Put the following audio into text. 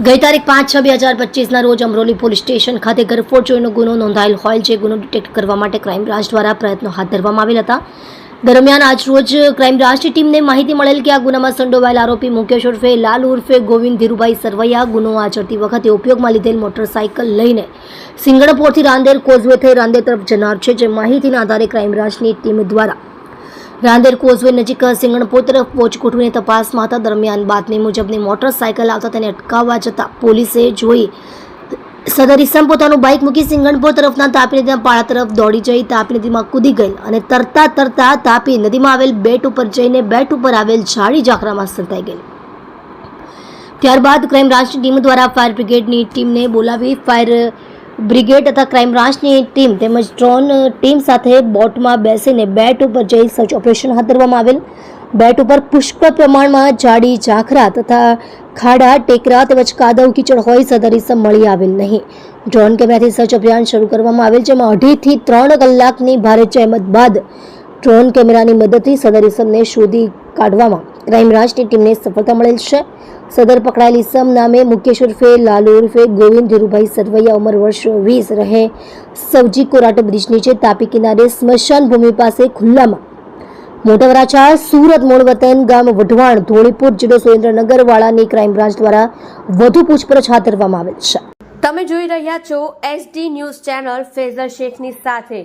ગઈ તારીખ 5/6/2025ના રોજ અમરોલી પોલીસ સ્ટેશન ખાતે ગરફોડ ચોરીનો ગુનો નોંધાયેલ હોય જે ગુનો ડિટેક્ટ કરવા માટે ક્રાઇમ બ્રાન્ચ દ્વારા પ્રયત્નો હાથ ધરવામાં આવેલ હતા. દરમિયાન આજ રોજ ક્રાઇમ બ્રાન્ચની ટીમને માહિતી મળેલ કે આ ગુનામાં સંડોવાયેલ આરોપી મુકેશ ઉર્ફે લાલ ઉર્ફે ગોવિંદ ધીરુભાઈ સરવૈયા ગુનો આચરતી વખતે ઉપયોગમાં લીધેલ મોટરસાઇકલ લઈને સિંગણપોરથી રાંદેર કોઝવે થઈ રાંદેર તરફ જનાર છે. જે માહિતીના આધારે ક્રાઇમ બ્રાન્ચની ટીમ દ્વારા રાંદેર કોઝવે નજીક સિંગણપોર તરફ વોચ ગોઠવીને તપાસમાં હતા. દરમિયાન બાતમી મુજબની મોટરસાઇકલ આવતા તેને અટકાવવા જતાં પોલીસે જોઈ સદર ઇસમ પોતાનું બાઇક મૂકી સિંગણપોર તરફના તાપી નદીના પાળા તરફ દોડી જઈ તાપી નદીમાં કૂદી ગઈ અને તરતા તાપી નદીમાં આવેલ બેટ ઉપર જઈને બેટ ઉપર આવેલ ઝાડી ઝાખરામાં સંતાઈ ગઈ. ત્યારબાદ ક્રાઇમ બ્રાન્ચની ટીમ દ્વારા ફાયર બ્રિગેડની ટીમને બોલાવી ફાયર બ્રિગેડ તથા ક્રાઇમ બ્રાન્ચની ટીમ તેમજ ડ્રોન ટીમ સાથે બોટમાં બેસીને બેટ ઉપર જઈ સર્ચ ઓપરેશન હાથ ધરવામાં આવેલ. બેટ ઉપર પુષ્કળ પ્રમાણમાં ઝાડી ઝાખરા તથા ખાડા ટેકરા તેમજ કાદવ કીચડ હોય સદર ઇસમ મળી આવેલ નહીં. ડ્રોન કેમેરાથી સર્ચ અભિયાન શરૂ કરવામાં આવેલ જેમાં 2.5 થી 3 કલાકની ભારે જહેમત બાદ ડ્રોન કેમેરાની મદદથી સદર ઇસમને શોધી કાઢવામાં ક્રાઇમ બ્રાન્ચની ટીમને સફળતા મળેલ છે. સદર પકડાયેલ ઇસમ નામે મુકેશ ઉર્ફે લાલુ ઉર્ફે ગોવિંદ ધીરુભાઈ સરવૈયા ઉંમર વર્ષ 20 રહે સવજી કોરાટ બ્રિજ નીચે તાપી કિનારે સ્મશાન ભૂમિ પાસે ખુલ્લામાં મોટા વરાછા સુરત મૂળ વતન ગામ વઢવાણ ધોળીપુર જિલ્લો સુરેન્દ્રનગર વાળાની ક્રાઇમ બ્રાન્ચ દ્વારા વધુ પૂછપરછ હાથ ધરવામાં આવેલ છે. તમે જોઈ રહ્યા છો SD ન્યૂઝ ચેનલ ફેઝલ શેખની સાથે.